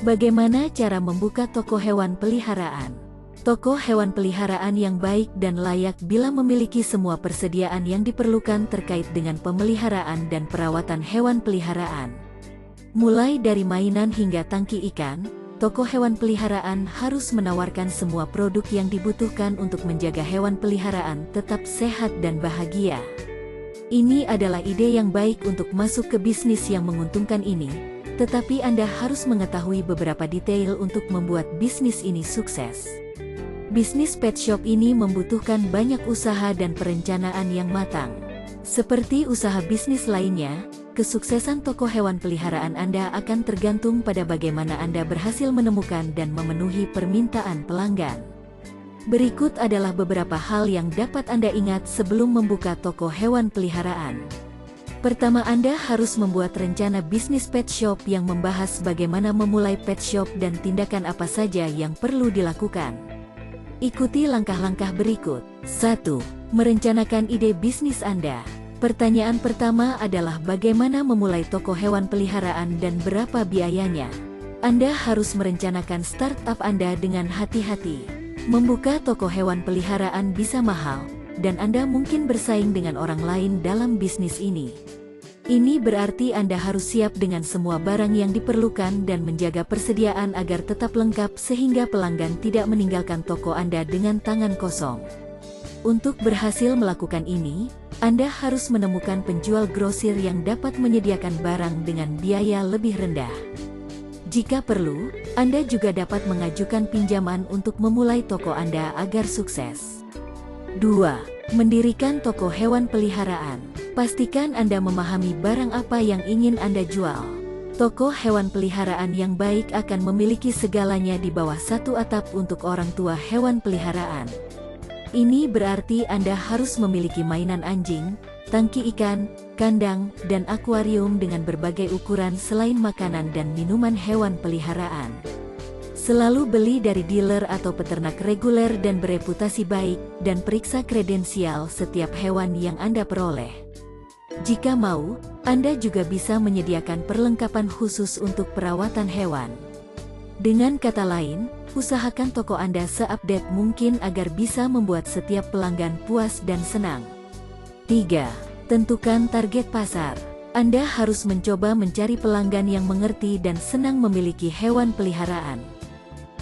Bagaimana cara membuka toko hewan peliharaan? Toko hewan peliharaan yang baik dan layak bila memiliki semua persediaan yang diperlukan terkait dengan pemeliharaan dan perawatan hewan peliharaan. Mulai dari mainan hingga tangki ikan, toko hewan peliharaan harus menawarkan semua produk yang dibutuhkan untuk menjaga hewan peliharaan tetap sehat dan bahagia. Ini adalah ide yang baik untuk masuk ke bisnis yang menguntungkan ini, tetapi Anda harus mengetahui beberapa detail untuk membuat bisnis ini sukses. Bisnis pet shop ini membutuhkan banyak usaha dan perencanaan yang matang. Seperti usaha bisnis lainnya, kesuksesan toko hewan peliharaan Anda akan tergantung pada bagaimana Anda berhasil menemukan dan memenuhi permintaan pelanggan. Berikut adalah beberapa hal yang dapat Anda ingat sebelum membuka toko hewan peliharaan. Pertama, Anda harus membuat rencana bisnis pet shop yang membahas bagaimana memulai pet shop dan tindakan apa saja yang perlu dilakukan. Ikuti langkah-langkah berikut. 1. Merencanakan ide bisnis Anda. Pertanyaan pertama adalah bagaimana memulai toko hewan peliharaan dan berapa biayanya. Anda harus merencanakan startup Anda dengan hati-hati. Membuka toko hewan peliharaan bisa mahal, dan Anda mungkin bersaing dengan orang lain dalam bisnis ini. Ini berarti Anda harus siap dengan semua barang yang diperlukan dan menjaga persediaan agar tetap lengkap sehingga pelanggan tidak meninggalkan toko Anda dengan tangan kosong. Untuk berhasil melakukan ini, Anda harus menemukan penjual grosir yang dapat menyediakan barang dengan biaya lebih rendah. Jika perlu, Anda juga dapat mengajukan pinjaman untuk memulai toko Anda agar sukses. 2. Mendirikan toko hewan peliharaan. Pastikan Anda memahami barang apa yang ingin Anda jual. Toko hewan peliharaan yang baik akan memiliki segalanya di bawah satu atap untuk orang tua hewan peliharaan. Ini berarti Anda harus memiliki mainan anjing, tangki ikan, kandang, dan akuarium dengan berbagai ukuran selain makanan dan minuman hewan peliharaan. Selalu beli dari dealer atau peternak reguler dan bereputasi baik, dan periksa kredensial setiap hewan yang Anda peroleh. Jika mau, Anda juga bisa menyediakan perlengkapan khusus untuk perawatan hewan. Dengan kata lain, usahakan toko Anda se-update mungkin agar bisa membuat setiap pelanggan puas dan senang. 3. Tentukan target pasar. Anda harus mencoba mencari pelanggan yang mengerti dan senang memiliki hewan peliharaan.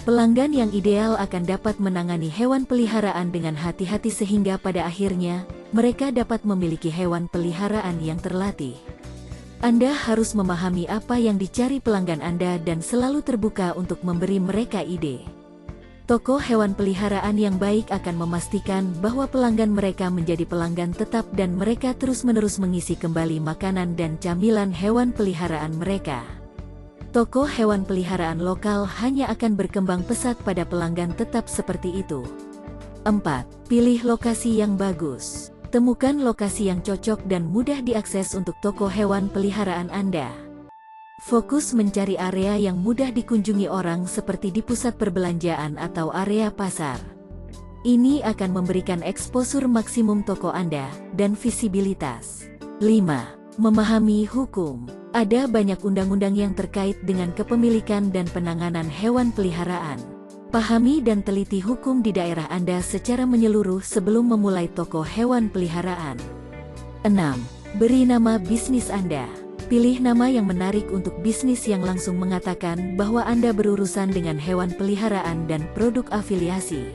Pelanggan yang ideal akan dapat menangani hewan peliharaan dengan hati-hati sehingga pada akhirnya, mereka dapat memiliki hewan peliharaan yang terlatih. Anda harus memahami apa yang dicari pelanggan Anda dan selalu terbuka untuk memberi mereka ide. Toko hewan peliharaan yang baik akan memastikan bahwa pelanggan mereka menjadi pelanggan tetap dan mereka terus-menerus mengisi kembali makanan dan camilan hewan peliharaan mereka. Toko hewan peliharaan lokal hanya akan berkembang pesat pada pelanggan tetap seperti itu. 4. Pilih lokasi yang bagus. Temukan lokasi yang cocok dan mudah diakses untuk toko hewan peliharaan Anda. Fokus mencari area yang mudah dikunjungi orang seperti di pusat perbelanjaan atau area pasar. Ini akan memberikan eksposur maksimum toko Anda dan visibilitas. 5. Memahami hukum. Ada banyak undang-undang yang terkait dengan kepemilikan dan penanganan hewan peliharaan. Pahami dan teliti hukum di daerah Anda secara menyeluruh sebelum memulai toko hewan peliharaan. 6. Beri nama bisnis Anda. Pilih nama yang menarik untuk bisnis yang langsung mengatakan bahwa Anda berurusan dengan hewan peliharaan dan produk afiliasi.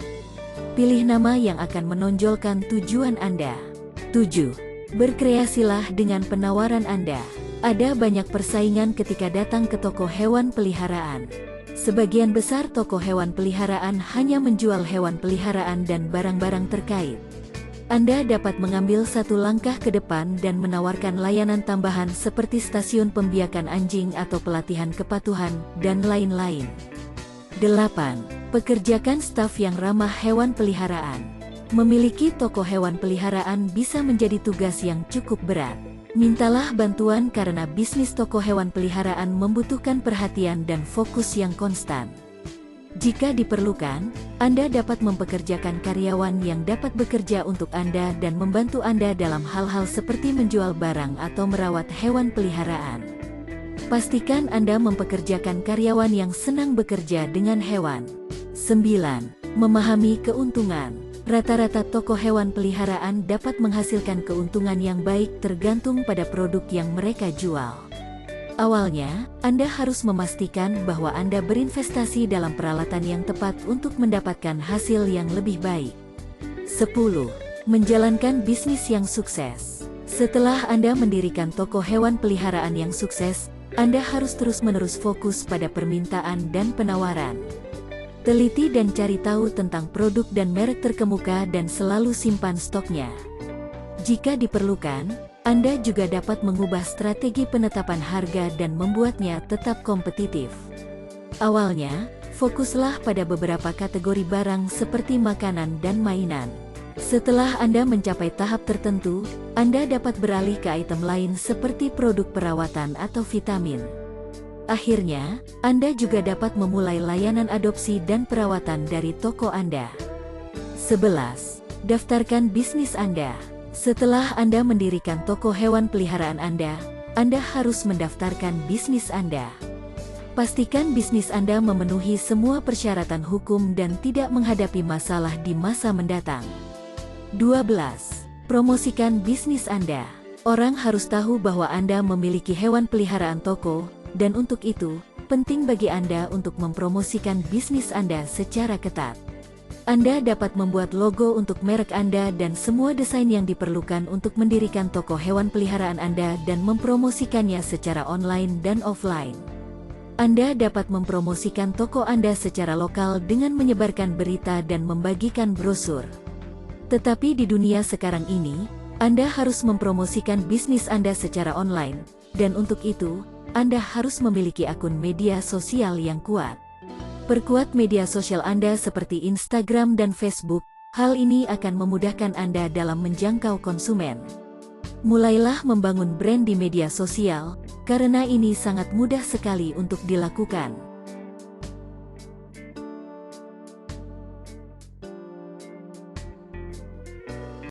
Pilih nama yang akan menonjolkan tujuan Anda. 7. Berkreasilah dengan penawaran Anda. Ada banyak persaingan ketika datang ke toko hewan peliharaan. Sebagian besar toko hewan peliharaan hanya menjual hewan peliharaan dan barang-barang terkait. Anda dapat mengambil satu langkah ke depan dan menawarkan layanan tambahan seperti stasiun pembiakan anjing atau pelatihan kepatuhan, dan lain-lain. 8. Pekerjakan staf yang ramah hewan peliharaan. Memiliki toko hewan peliharaan bisa menjadi tugas yang cukup berat. Mintalah bantuan karena bisnis toko hewan peliharaan membutuhkan perhatian dan fokus yang konstan. Jika diperlukan, Anda dapat mempekerjakan karyawan yang dapat bekerja untuk Anda dan membantu Anda dalam hal-hal seperti menjual barang atau merawat hewan peliharaan. Pastikan Anda mempekerjakan karyawan yang senang bekerja dengan hewan. 9. Memahami keuntungan. Rata-rata toko hewan peliharaan dapat menghasilkan keuntungan yang baik tergantung pada produk yang mereka jual. Awalnya, Anda harus memastikan bahwa Anda berinvestasi dalam peralatan yang tepat untuk mendapatkan hasil yang lebih baik. 10. Menjalankan bisnis yang sukses. Setelah Anda mendirikan toko hewan peliharaan yang sukses, Anda harus terus-menerus fokus pada permintaan dan penawaran. Teliti dan cari tahu tentang produk dan merek terkemuka dan selalu simpan stoknya. Jika diperlukan, Anda juga dapat mengubah strategi penetapan harga dan membuatnya tetap kompetitif. Awalnya, fokuslah pada beberapa kategori barang seperti makanan dan mainan. Setelah Anda mencapai tahap tertentu, Anda dapat beralih ke item lain seperti produk perawatan atau vitamin. Akhirnya, Anda juga dapat memulai layanan adopsi dan perawatan dari toko Anda. 11. Daftarkan bisnis Anda. Setelah Anda mendirikan toko hewan peliharaan Anda harus mendaftarkan bisnis Anda. Pastikan bisnis Anda memenuhi semua persyaratan hukum dan tidak menghadapi masalah di masa mendatang. 12. Promosikan bisnis Anda. Orang harus tahu bahwa Anda memiliki hewan peliharaan toko, dan untuk itu, penting bagi Anda untuk mempromosikan bisnis Anda secara ketat. Anda dapat membuat logo untuk merek Anda dan semua desain yang diperlukan untuk mendirikan toko hewan peliharaan Anda dan mempromosikannya secara online dan offline. Anda dapat mempromosikan toko Anda secara lokal dengan menyebarkan berita dan membagikan brosur. Tetapi di dunia sekarang ini, Anda harus mempromosikan bisnis Anda secara online, dan untuk itu, Anda harus memiliki akun media sosial yang kuat. Perkuat media sosial Anda seperti Instagram dan Facebook, hal ini akan memudahkan Anda dalam menjangkau konsumen. Mulailah membangun brand di media sosial, karena ini sangat mudah sekali untuk dilakukan.